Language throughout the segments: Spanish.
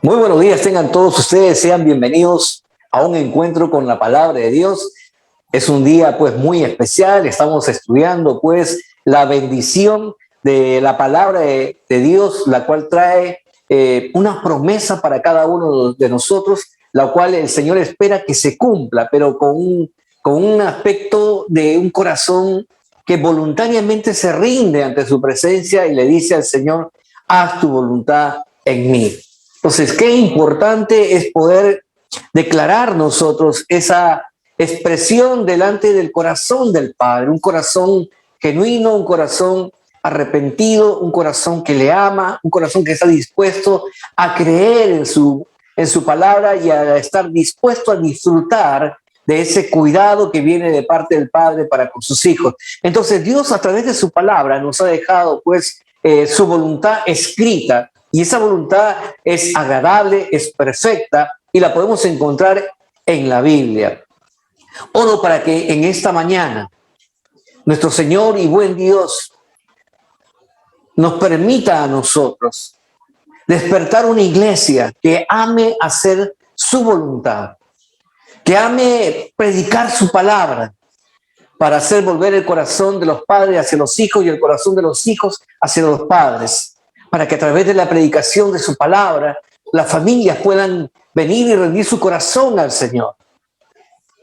Muy buenos días, tengan todos ustedes, sean bienvenidos a un encuentro con la palabra de Dios. Es un día pues muy especial, estamos estudiando pues la bendición de la palabra de Dios, la cual trae una promesa para cada uno de nosotros, la cual el Señor espera que se cumpla, pero con un aspecto de un corazón que voluntariamente se rinde ante su presencia y le dice al Señor, haz tu voluntad en mí. Entonces, qué importante es poder declarar nosotros esa expresión delante del corazón del Padre, un corazón genuino, un corazón arrepentido, un corazón que le ama, un corazón que está dispuesto a creer en su palabra y a estar dispuesto a disfrutar de ese cuidado que viene de parte del Padre para con sus hijos. Entonces Dios a través de su palabra nos ha dejado pues su voluntad escrita, y esa voluntad es agradable, es perfecta y la podemos encontrar en la Biblia. Oro para que en esta mañana nuestro Señor y buen Dios nos permita a nosotros despertar una iglesia que ame hacer su voluntad, que ame predicar su palabra para hacer volver el corazón de los padres hacia los hijos y el corazón de los hijos hacia los padres, para que a través de la predicación de su palabra las familias puedan venir y rendir su corazón al Señor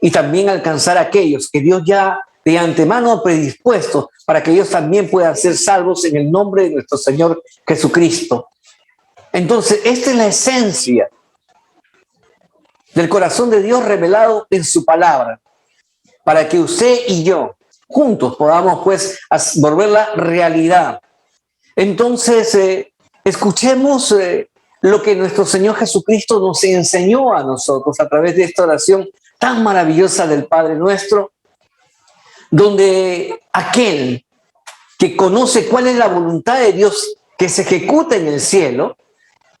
y también alcanzar a aquellos que Dios ya de antemano ha predispuesto para que ellos también puedan ser salvos en el nombre de nuestro Señor Jesucristo. Entonces, esta es la esencia del corazón de Dios revelado en su palabra, para que usted y yo juntos podamos pues volverla realidad. Entonces, escuchemos lo que nuestro Señor Jesucristo nos enseñó a nosotros a través de esta oración tan maravillosa del Padre Nuestro, donde aquel que conoce cuál es la voluntad de Dios que se ejecuta en el cielo,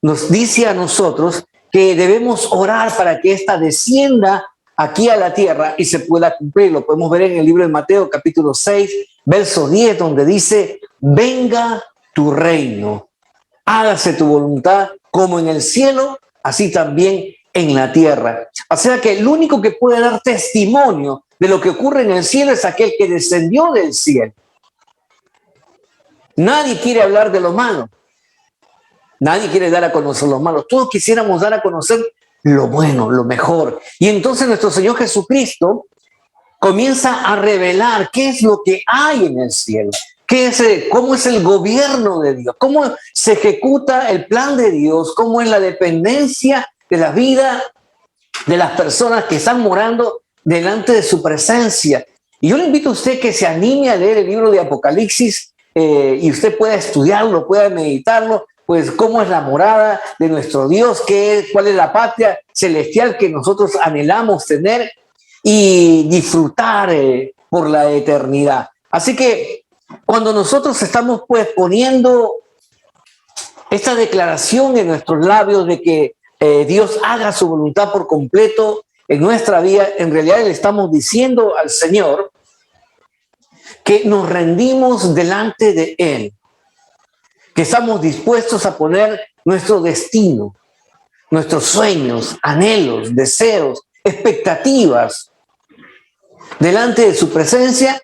nos dice a nosotros que debemos orar para que ésta descienda aquí a la tierra y se pueda cumplir. Lo podemos ver en el libro de Mateo, capítulo 6, verso 10, donde dice, venga tu reino, hágase tu voluntad como en el cielo, así también en la tierra. O sea que el único que puede dar testimonio de lo que ocurre en el cielo es aquel que descendió del cielo. Nadie quiere hablar de lo malo. Nadie quiere dar a conocer lo malo. Todos quisiéramos dar a conocer lo bueno, lo mejor. Y entonces nuestro Señor Jesucristo comienza a revelar qué es lo que hay en el cielo, cómo es el gobierno de Dios, cómo se ejecuta el plan de Dios, cómo es la dependencia de la vida de las personas que están morando delante de su presencia. Y yo le invito a usted que se anime a leer el libro de Apocalipsis y usted pueda estudiarlo, pueda meditarlo, pues cómo es la morada de nuestro Dios, cuál es la patria celestial que nosotros anhelamos tener y disfrutar por la eternidad. Así que cuando nosotros estamos pues poniendo esta declaración en nuestros labios de que Dios haga su voluntad por completo en nuestra vida, en realidad le estamos diciendo al Señor que nos rendimos delante de Él, que estamos dispuestos a poner nuestro destino, nuestros sueños, anhelos, deseos, expectativas delante de su presencia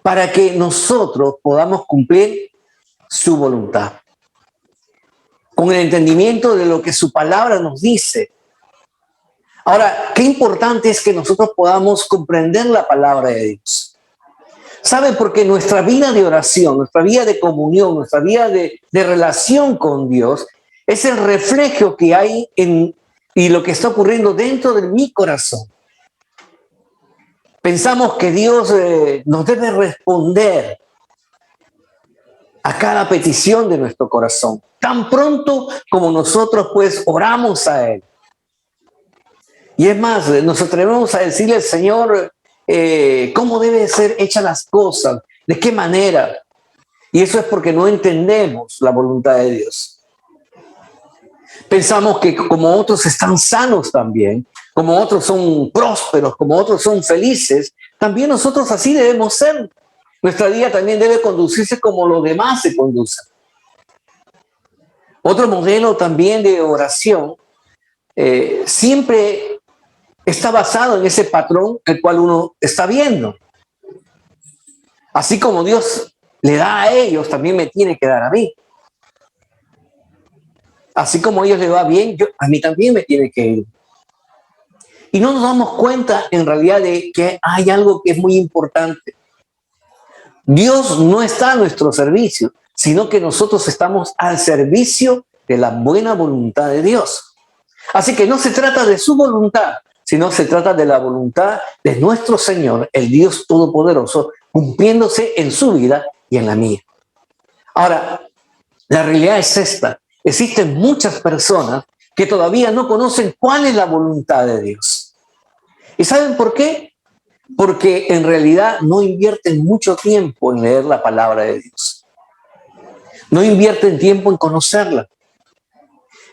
para que nosotros podamos cumplir su voluntad, con el entendimiento de lo que su palabra nos dice. Ahora, qué importante es que nosotros podamos comprender la palabra de Dios. ¿Sabe? Porque nuestra vida de oración, nuestra vida de comunión, nuestra vida de relación con Dios es el reflejo que hay y lo que está ocurriendo dentro de mi corazón. Pensamos que Dios nos debe responder a cada petición de nuestro corazón, tan pronto como nosotros pues oramos a Él. Y es más, nos atrevemos a decirle al Señor cómo deben ser hechas las cosas, de qué manera. Y eso es porque no entendemos la voluntad de Dios. Pensamos que como otros están sanos también, como otros son prósperos, como otros son felices, también nosotros así debemos ser. Nuestra vida también debe conducirse como los demás se conducen. Otro modelo también de oración siempre está basado en ese patrón el cual uno está viendo. Así como Dios le da a ellos, también me tiene que dar a mí. Así como a ellos les va bien, a mí también me tiene que ir. Y no nos damos cuenta en realidad de que hay algo que es muy importante. Dios no está a nuestro servicio, sino que nosotros estamos al servicio de la buena voluntad de Dios. Así que no se trata de su voluntad, sino se trata de la voluntad de nuestro Señor, el Dios Todopoderoso, cumpliéndose en su vida y en la mía. Ahora, la realidad es esta. Existen muchas personas que todavía no conocen cuál es la voluntad de Dios. ¿Y saben por qué? Porque en realidad no invierten mucho tiempo en leer la palabra de Dios. No invierten tiempo en conocerla.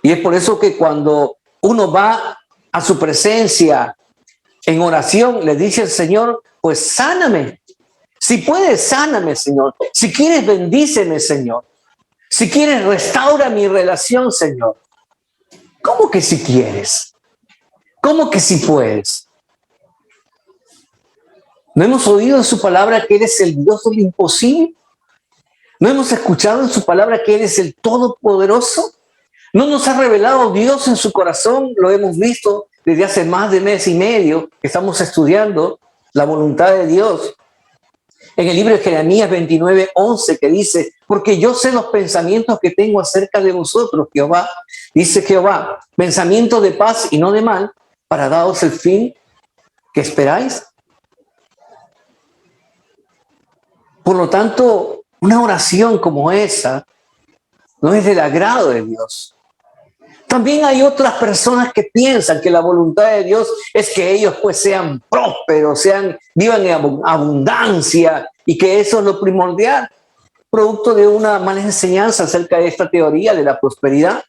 Y es por eso que cuando uno va a su presencia en oración, le dice al Señor, pues sáname. Si puedes, sáname, Señor. Si quieres, bendíceme, Señor. Si quieres, restaura mi relación, Señor. ¿Cómo que si quieres? ¿Cómo que si puedes? ¿No hemos oído en su palabra que eres el Dios del imposible? ¿No hemos escuchado en su palabra que eres el Todopoderoso? ¿No nos ha revelado Dios en su corazón? Lo hemos visto desde hace más de mes y medio que estamos estudiando la voluntad de Dios. En el libro de Jeremías 29:11 que dice, porque yo sé los pensamientos que tengo acerca de vosotros, Jehová, dice Jehová, pensamientos de paz y no de mal, para daros el fin que esperáis. Por lo tanto, una oración como esa no es del agrado de Dios. También hay otras personas que piensan que la voluntad de Dios es que ellos pues sean prósperos, vivan en abundancia y que eso es lo primordial, producto de una mala enseñanza acerca de esta teoría de la prosperidad.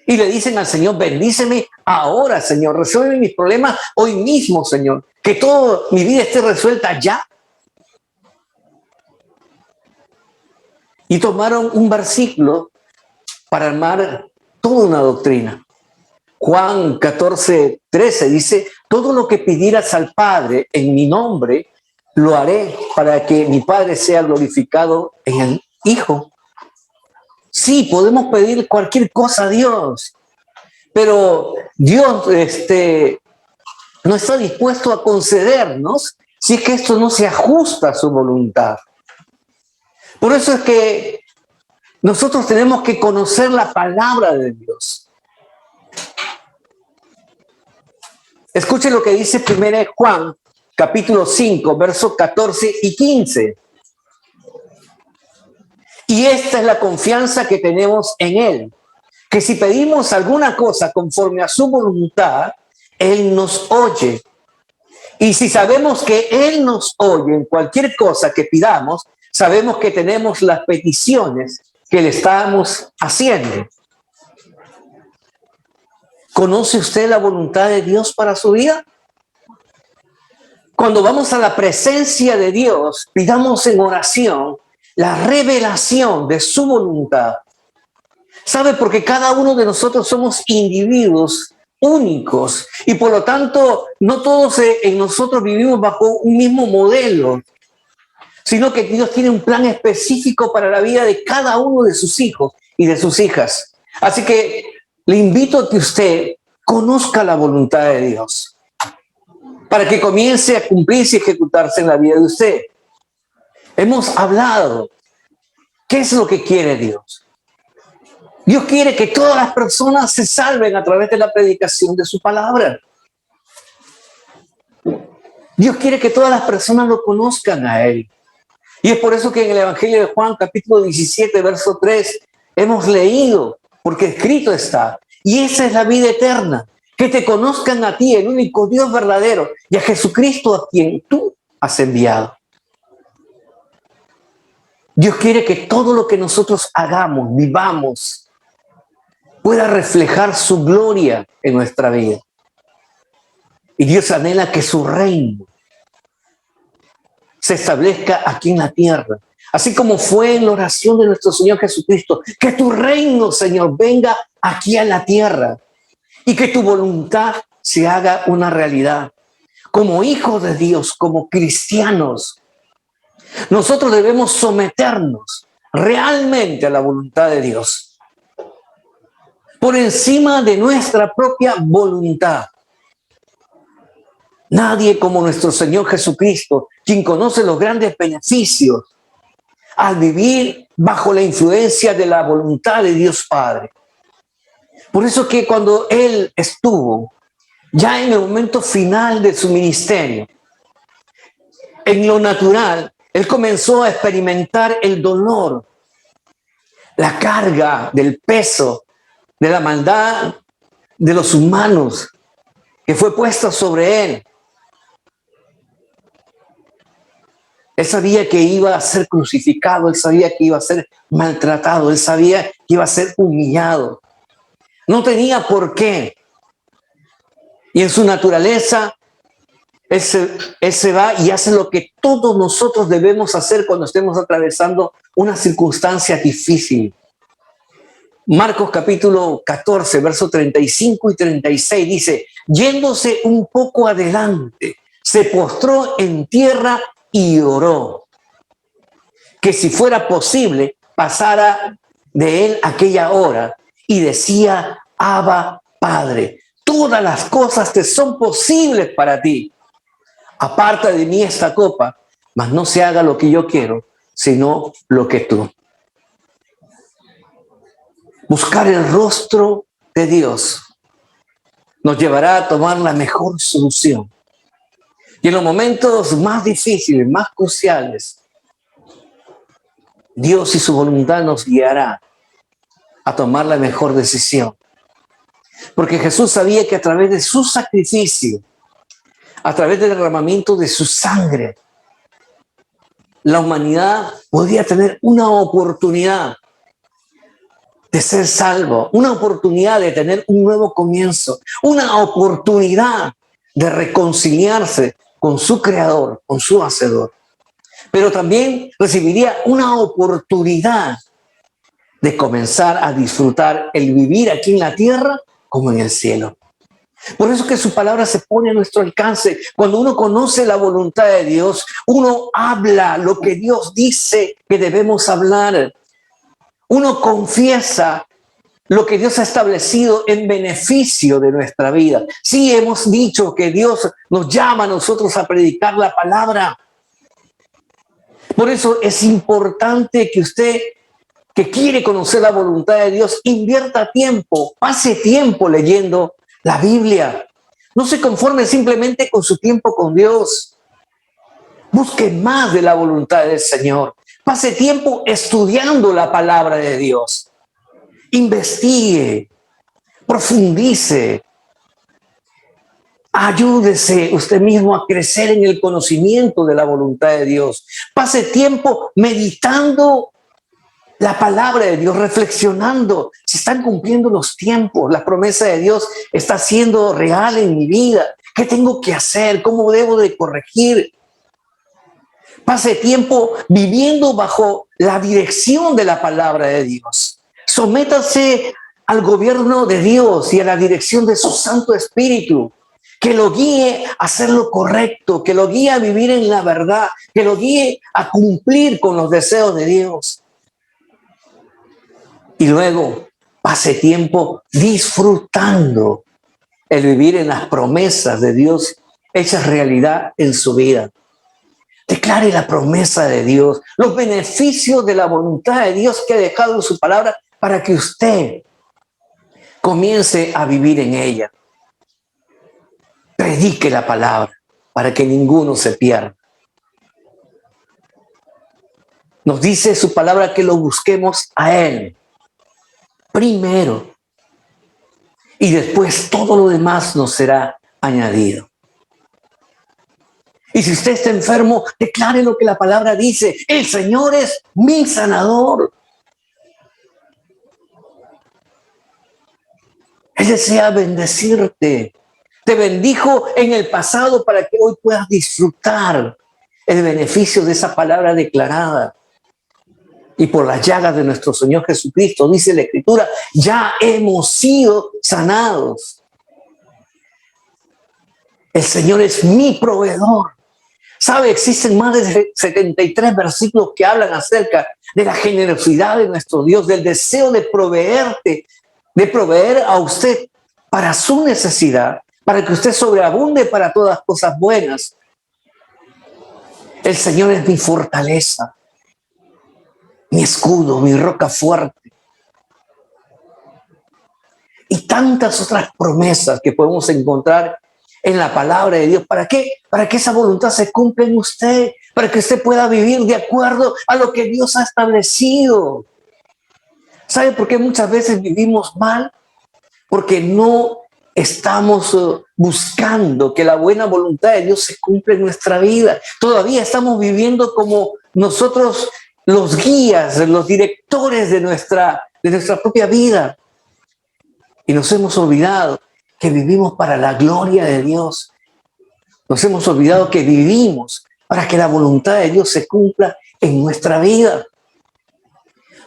Y le dicen al Señor, bendíceme ahora, Señor, resuelve mis problemas hoy mismo, Señor, que toda mi vida esté resuelta ya. Y tomaron un versículo para armar toda una doctrina. Juan 14:13 dice, todo lo que pidieras al Padre en mi nombre, lo haré para que mi Padre sea glorificado en el Hijo. Sí, podemos pedir cualquier cosa a Dios, pero Dios no está dispuesto a concedernos si es que esto no se ajusta a su voluntad. Por eso es que nosotros tenemos que conocer la palabra de Dios. Escuche lo que dice 1 Juan, capítulo 5, versos 14 y 15. Y esta es la confianza que tenemos en Él, que si pedimos alguna cosa conforme a su voluntad, Él nos oye. Y si sabemos que Él nos oye en cualquier cosa que pidamos, sabemos que tenemos las peticiones que le estamos haciendo. ¿Conoce usted la voluntad de Dios para su vida? Cuando vamos a la presencia de Dios, pidamos en oración la revelación de su voluntad. ¿Sabe? Porque cada uno de nosotros somos individuos únicos y por lo tanto no todos en nosotros vivimos bajo un mismo modelo, sino que Dios tiene un plan específico para la vida de cada uno de sus hijos y de sus hijas. Así que le invito a que usted conozca la voluntad de Dios para que comience a cumplirse y ejecutarse en la vida de usted. Hemos hablado. ¿Qué es lo que quiere Dios? Dios quiere que todas las personas se salven a través de la predicación de su palabra. Dios quiere que todas las personas lo conozcan a Él. Y es por eso que en el Evangelio de Juan, capítulo 17, verso 3, hemos leído, porque escrito está, y esa es la vida eterna, que te conozcan a ti, el único Dios verdadero, y a Jesucristo a quien tú has enviado. Dios quiere que todo lo que nosotros hagamos, vivamos, pueda reflejar su gloria en nuestra vida. Y Dios anhela que su reino se establezca aquí en la tierra, Así como fue en la oración de nuestro Señor Jesucristo, que tu reino, Señor, venga aquí a la tierra y que tu voluntad se haga una realidad. Como hijos de Dios, como cristianos, nosotros debemos someternos realmente a la voluntad de Dios, por encima de nuestra propia voluntad. Nadie como nuestro Señor Jesucristo, quien conoce los grandes beneficios al vivir bajo la influencia de la voluntad de Dios Padre. Por eso que cuando Él estuvo ya en el momento final de su ministerio, en lo natural, Él comenzó a experimentar el dolor, la carga del peso, de la maldad de los humanos que fue puesta sobre Él. Él sabía que iba a ser crucificado, Él sabía que iba a ser maltratado, Él sabía que iba a ser humillado. No tenía por qué. Y en su naturaleza, Él se va y hace lo que todos nosotros debemos hacer cuando estemos atravesando una circunstancia difícil. Marcos capítulo 14, versos 35 y 36 dice, yéndose un poco adelante, se postró en tierra y oró, que si fuera posible pasara de él aquella hora, y decía, Abba, Padre, todas las cosas te son posibles para ti. Aparta de mí esta copa, mas no se haga lo que yo quiero, sino lo que tú. Buscar el rostro de Dios nos llevará a tomar la mejor solución. Y en los momentos más difíciles, más cruciales, Dios y su voluntad nos guiará a tomar la mejor decisión. Porque Jesús sabía que a través de su sacrificio, a través del derramamiento de su sangre, la humanidad podía tener una oportunidad de ser salvo, una oportunidad de tener un nuevo comienzo, una oportunidad de reconciliarse con su creador, con su hacedor. Pero también recibiría una oportunidad de comenzar a disfrutar el vivir aquí en la tierra como en el cielo. Por eso que su palabra se pone a nuestro alcance. Cuando uno conoce la voluntad de Dios, uno habla lo que Dios dice que debemos hablar. Uno confiesa lo que Dios ha establecido en beneficio de nuestra vida. Sí, hemos dicho que Dios nos llama a nosotros a predicar la palabra. Por eso es importante que usted, que quiere conocer la voluntad de Dios, invierta tiempo, pase tiempo leyendo la Biblia. No se conforme simplemente con su tiempo con Dios. Busque más de la voluntad del Señor. Pase tiempo estudiando la palabra de Dios. Investigue, profundice, ayúdese usted mismo a crecer en el conocimiento de la voluntad de Dios. Pase tiempo meditando la palabra de Dios, reflexionando. Se están cumpliendo los tiempos, la promesa de Dios está siendo real en mi vida. ¿Qué tengo que hacer? ¿Cómo debo de corregir? Pase tiempo viviendo bajo la dirección de la palabra de Dios. Sométase al gobierno de Dios y a la dirección de su Santo Espíritu, que lo guíe a hacer lo correcto, que lo guíe a vivir en la verdad, que lo guíe a cumplir con los deseos de Dios. Y luego pase tiempo disfrutando el vivir en las promesas de Dios hechas realidad en su vida. Declare la promesa de Dios, los beneficios de la voluntad de Dios que ha dejado en su palabra para que usted comience a vivir en ella. Predique la palabra para que ninguno se pierda. Nos dice su palabra que lo busquemos a Él primero y después todo lo demás nos será añadido. Y si usted está enfermo, declare lo que la palabra dice. El Señor es mi sanador. Él desea bendecirte. Te bendijo en el pasado para que hoy puedas disfrutar el beneficio de esa palabra declarada. Y por las llagas de nuestro Señor Jesucristo, dice la Escritura, ya hemos sido sanados. El Señor es mi proveedor. ¿Sabe? Existen más de 73 versículos que hablan acerca de la generosidad de nuestro Dios, del deseo de proveerte, de proveer a usted para su necesidad, para que usted sobreabunde para todas cosas buenas. El Señor es mi fortaleza, mi escudo, mi roca fuerte. Y tantas otras promesas que podemos encontrar en la palabra de Dios. ¿Para qué? Para que esa voluntad se cumpla en usted, para que usted pueda vivir de acuerdo a lo que Dios ha establecido. ¿Sabe por qué muchas veces vivimos mal? Porque no estamos buscando que la buena voluntad de Dios se cumpla en nuestra vida. Todavía estamos viviendo como nosotros, los guías, los directores de nuestra propia vida. Y nos hemos olvidado que vivimos para la gloria de Dios. Nos hemos olvidado que vivimos para que la voluntad de Dios se cumpla en nuestra vida.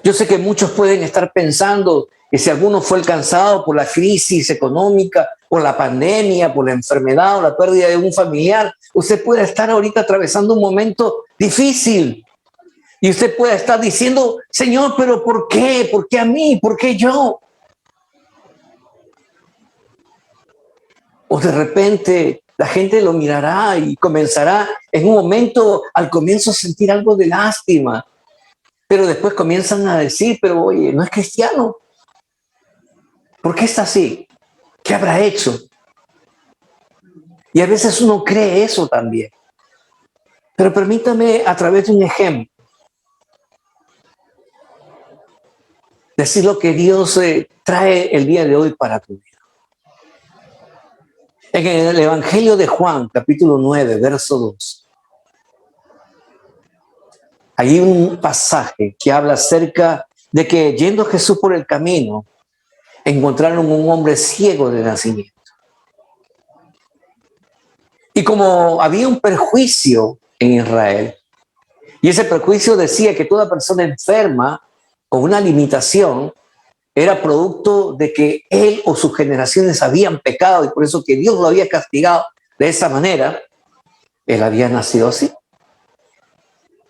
Yo sé que muchos pueden estar pensando que si alguno fue alcanzado por la crisis económica, por la pandemia, por la enfermedad o la pérdida de un familiar, usted puede estar ahorita atravesando un momento difícil. Y usted puede estar diciendo, Señor, ¿pero por qué? ¿Por qué a mí? ¿Por qué yo? O de repente la gente lo mirará y comenzará en un momento, al comienzo, a sentir algo de lástima. Pero después comienzan a decir, pero oye, no es cristiano. ¿Por qué está así? ¿Qué habrá hecho? Y a veces uno cree eso también. Pero permítame, a través de un ejemplo, decir lo que Dios trae el día de hoy para tu vida. En el Evangelio de Juan, capítulo 9, verso 2, hay un pasaje que habla acerca de que yendo Jesús por el camino, encontraron un hombre ciego de nacimiento. Y como había un perjuicio en Israel, y ese perjuicio decía que toda persona enferma con una limitación era producto de que él o sus generaciones habían pecado y por eso que Dios lo había castigado de esa manera, él había nacido así.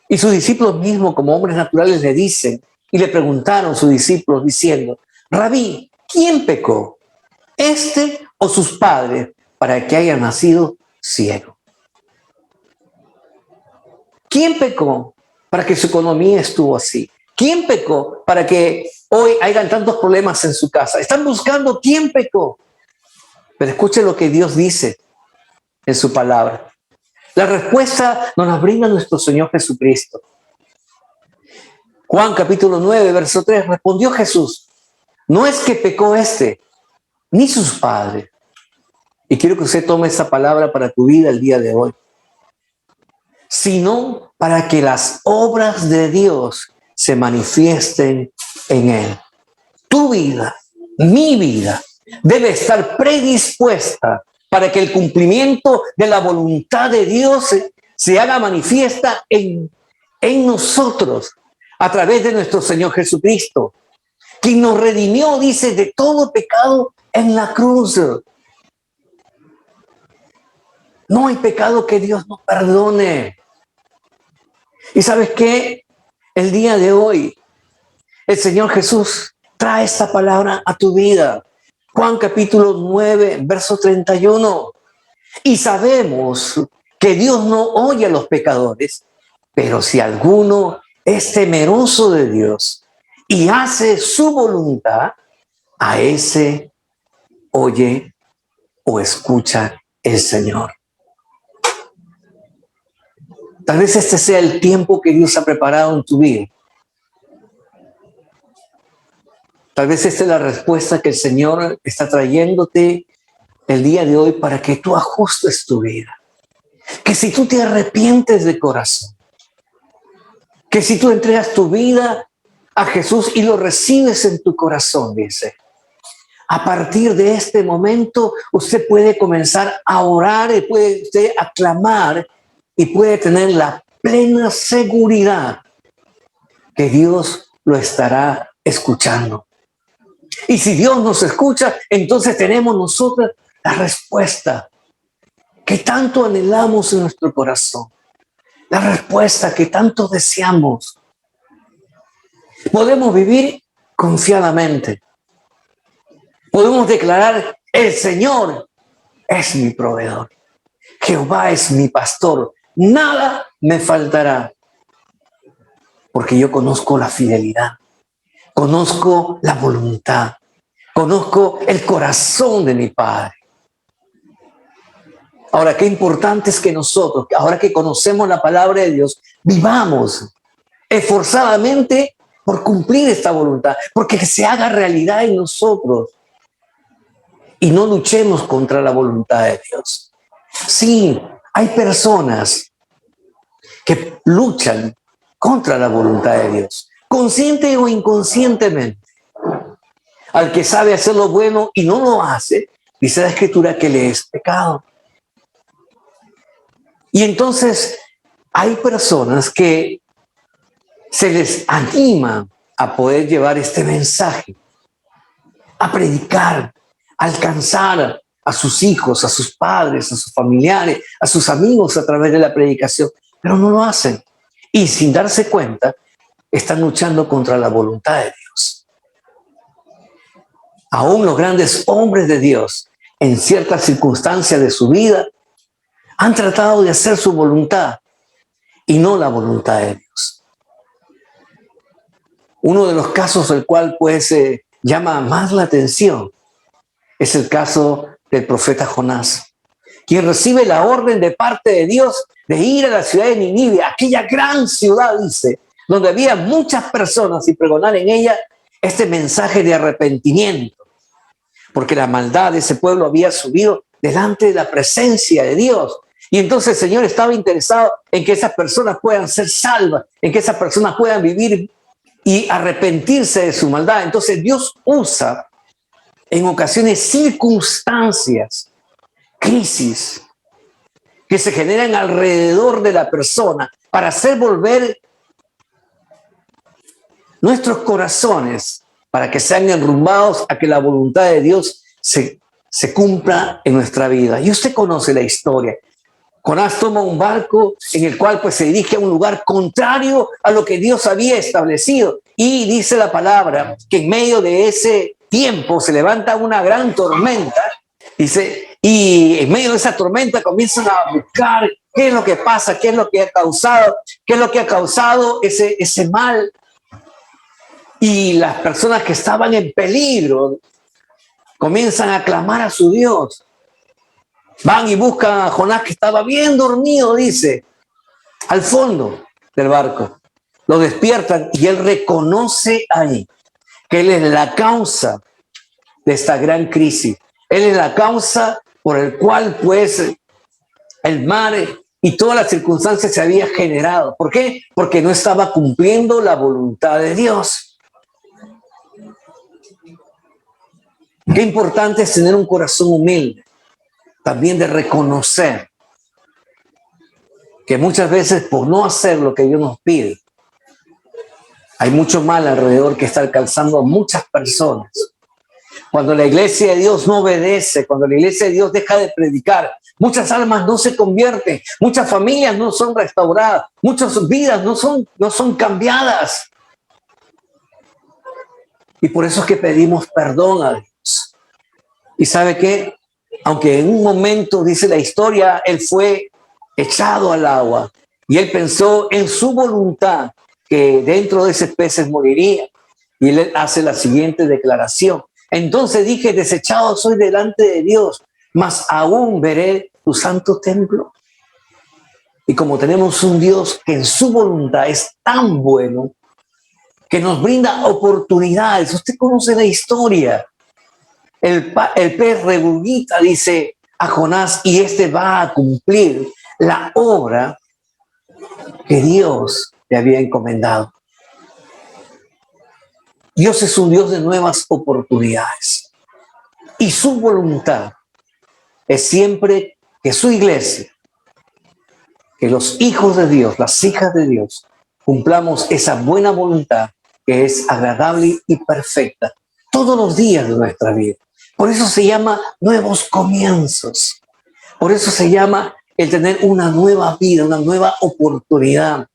Y sus discípulos mismos, como hombres naturales, le dicen y le preguntaron sus discípulos diciendo, Rabí, ¿quién pecó? ¿Este o sus padres para que haya nacido ciego? ¿Quién pecó para que su economía estuvo así? ¿Quién pecó para que hoy hayan tantos problemas en su casa? Están buscando quién pecó. Pero escuche lo que Dios dice en su palabra. La respuesta nos la brinda nuestro Señor Jesucristo. Juan capítulo 9, verso 3, respondió Jesús, no es que pecó este, ni sus padres. Y quiero que usted tome esa palabra para tu vida el día de hoy. Sino para que las obras de Dios se manifiesten en él. Tu vida, mi vida, debe estar predispuesta para que el cumplimiento de la voluntad de Dios se haga manifiesta en nosotros a través de nuestro Señor Jesucristo, quien nos redimió, dice, de todo pecado en la cruz. No hay pecado que Dios no perdone. ¿Y sabes qué? El día de hoy, el Señor Jesús trae esta palabra a tu vida. Juan capítulo 9, verso 31. Y sabemos que Dios no oye a los pecadores, pero si alguno es temeroso de Dios y hace su voluntad, a ese oye o escucha el Señor. Tal vez este sea el tiempo que Dios ha preparado en tu vida. Tal vez esta es la respuesta que el Señor está trayéndote el día de hoy para que tú ajustes tu vida. Que si tú te arrepientes de corazón, que si tú entregas tu vida a Jesús y lo recibes en tu corazón, dice, a partir de este momento usted puede comenzar a orar y puede usted aclamar y puede tener la plena seguridad que Dios lo estará escuchando. Y si Dios nos escucha, entonces tenemos nosotros la respuesta que tanto anhelamos en nuestro corazón, la respuesta que tanto deseamos. Podemos vivir confiadamente. Podemos declarar: el Señor es mi proveedor. Jehová es mi pastor. Nada me faltará. Porque yo conozco la fidelidad, conozco la voluntad, conozco el corazón de mi Padre. Ahora, qué importante es que nosotros, ahora que conocemos la palabra de Dios, vivamos esforzadamente por cumplir esta voluntad, porque se haga realidad en nosotros y no luchemos contra la voluntad de Dios. Sí, hay personas que luchan contra la voluntad de Dios, consciente o inconscientemente. Al que sabe hacer lo bueno y no lo hace, dice la Escritura que le es pecado. Y entonces hay personas que se les anima a poder llevar este mensaje, a predicar, a alcanzar a sus hijos, a sus padres, a sus familiares, a sus amigos a través de la predicación, pero no lo hacen. Y sin darse cuenta, están luchando contra la voluntad de Dios. Aún los grandes hombres de Dios, en ciertas circunstancias de su vida, han tratado de hacer su voluntad y no la voluntad de Dios. Uno de los casos del cual pues llama más la atención es el caso del profeta Jonás, quien recibe la orden de parte de Dios de ir a la ciudad de Nínive, aquella gran ciudad, dice, donde había muchas personas, y pregonar en ella este mensaje de arrepentimiento, porque la maldad de ese pueblo había subido delante de la presencia de Dios. Y entonces el Señor estaba interesado en que esas personas puedan ser salvas, en que esas personas puedan vivir y arrepentirse de su maldad. Entonces Dios usa en ocasiones circunstancias, crisis, que se generan alrededor de la persona para hacer volver nuestros corazones, para que sean enrumbados a que la voluntad de Dios se cumpla en nuestra vida. Y usted conoce la historia. Jonás toma un barco en el cual pues se dirige a un lugar contrario a lo que Dios había establecido. Y dice la palabra que en medio de ese tiempo se levanta una gran tormenta. Dice, y en medio de esa tormenta comienzan a buscar qué es lo que pasa, qué es lo que ha causado ese mal. Y las personas que estaban en peligro comienzan a clamar a su Dios. Van y buscan a Jonás, que estaba bien dormido, dice, al fondo del barco. Lo despiertan y él reconoce ahí que él es la causa de esta gran crisis. Él es la causa por el cual, pues, el mar y todas las circunstancias se habían generado. ¿Por qué? Porque no estaba cumpliendo la voluntad de Dios. Qué importante es tener un corazón humilde, también de reconocer que muchas veces por no hacer lo que Dios nos pide, hay mucho mal alrededor que está alcanzando a muchas personas. Cuando la iglesia de Dios no obedece, cuando la iglesia de Dios deja de predicar, muchas almas no se convierten, muchas familias no son restauradas, muchas vidas no son cambiadas. Y por eso es que pedimos perdón a Dios. ¿Y sabe qué? Aunque en un momento, dice la historia, él fue echado al agua y él pensó en su voluntad que dentro de ese peces moriría. Y él hace la siguiente declaración: entonces dije, desechado soy delante de Dios, mas aún veré tu santo templo. Y como tenemos un Dios que en su voluntad es tan bueno, que nos brinda oportunidades. Usted conoce la historia. El pez regurgita, dice a Jonás, y este va a cumplir la obra que Dios le había encomendado. Dios es un Dios de nuevas oportunidades. Y su voluntad es siempre que su iglesia, que los hijos de Dios, las hijas de Dios, cumplamos esa buena voluntad que es agradable y perfecta todos los días de nuestra vida. Por eso se llama nuevos comienzos. Por eso se llama el tener una nueva vida, una nueva oportunidad.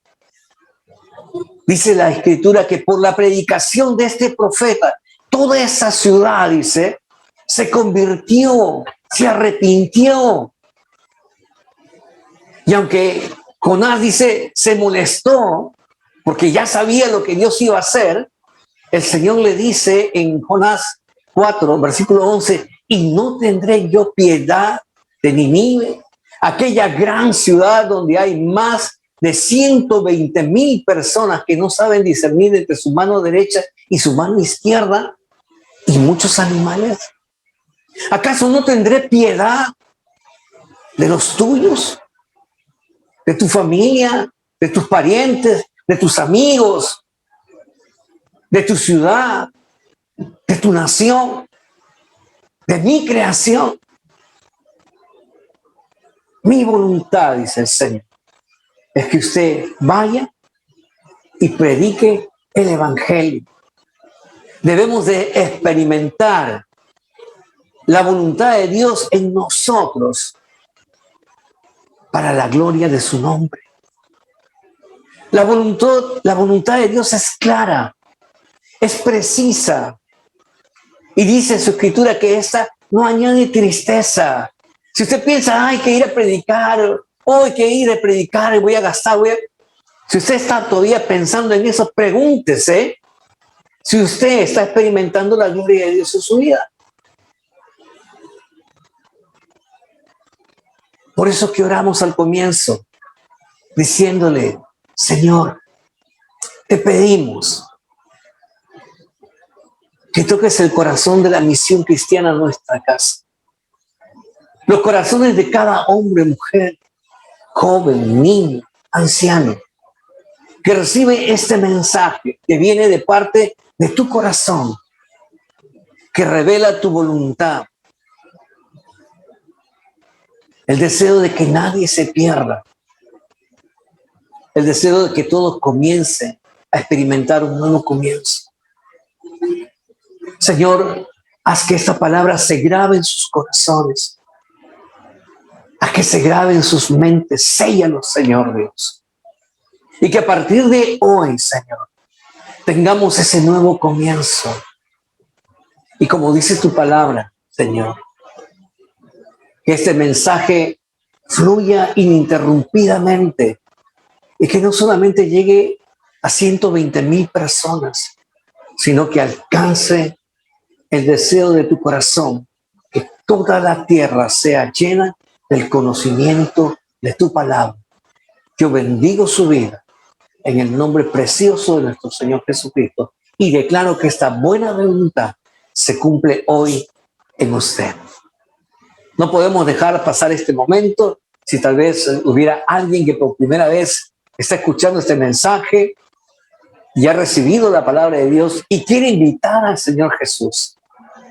Dice la Escritura que por la predicación de este profeta, toda esa ciudad, dice, se convirtió, se arrepintió. Y aunque Jonás, dice, se molestó, porque ya sabía lo que Dios iba a hacer, el Señor le dice en Jonás 4, versículo 11, y no tendré yo piedad de Nínive, aquella gran ciudad donde hay más de 120,000 personas que no saben discernir entre su mano derecha y su mano izquierda, y muchos animales. ¿Acaso no tendré piedad de los tuyos, de tu familia, de tus parientes, de tus amigos, de tu ciudad, de tu nación, de mi creación? Mi voluntad, dice el Señor, es que usted vaya y predique el Evangelio. Debemos de experimentar la voluntad de Dios en nosotros para la gloria de su nombre. La voluntad de Dios es clara, es precisa. Y dice en su Escritura que esta no añade tristeza. Si usted piensa, hay que ir a predicar, hay que ir a predicar, voy a gastar, Si usted está todavía pensando en eso, pregúntese si usted está experimentando la gloria de Dios en su vida. Por eso que oramos al comienzo, diciéndole, Señor, te pedimos que toques el corazón de la misión cristiana en nuestra casa. Los corazones de cada hombre, mujer, joven, niño, anciano, que recibe este mensaje que viene de parte de tu corazón, que revela tu voluntad, el deseo de que nadie se pierda, el deseo de que todos comiencen a experimentar un nuevo comienzo. Señor, haz que esta palabra se grabe en sus corazones, haz que se grabe en sus mentes, séllalos, Señor Dios. Y que a partir de hoy, Señor, tengamos ese nuevo comienzo. Y como dice tu palabra, Señor, que este mensaje fluya ininterrumpidamente y que no solamente llegue a 120,000 personas, sino que alcance el deseo de tu corazón, que toda la tierra sea llena del conocimiento de tu palabra. Yo bendigo su vida en el nombre precioso de nuestro Señor Jesucristo y declaro que esta buena voluntad se cumple hoy en usted. No podemos dejar pasar este momento. Si tal vez hubiera alguien que por primera vez está escuchando este mensaje y ha recibido la palabra de Dios y quiere invitar al Señor Jesús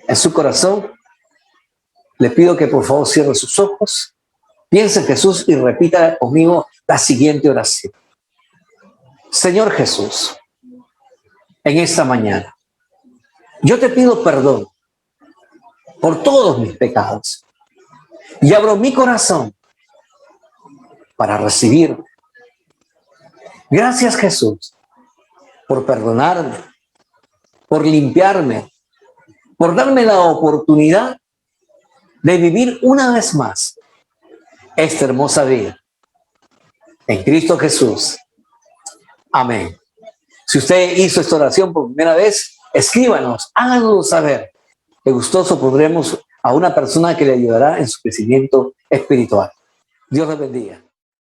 en su corazón, le pido que por favor cierre sus ojos, piense en Jesús y repita conmigo la siguiente oración. Señor Jesús, en esta mañana, yo te pido perdón por todos mis pecados y abro mi corazón para recibirme. Gracias, Jesús, por perdonarme, por limpiarme, por darme la oportunidad de vivir una vez más esta hermosa vida. En Cristo Jesús. Amén. Si usted hizo esta oración por primera vez, escríbanos, háganoslo saber. De gustoso pondremos a una persona que le ayudará en su crecimiento espiritual. Dios les bendiga.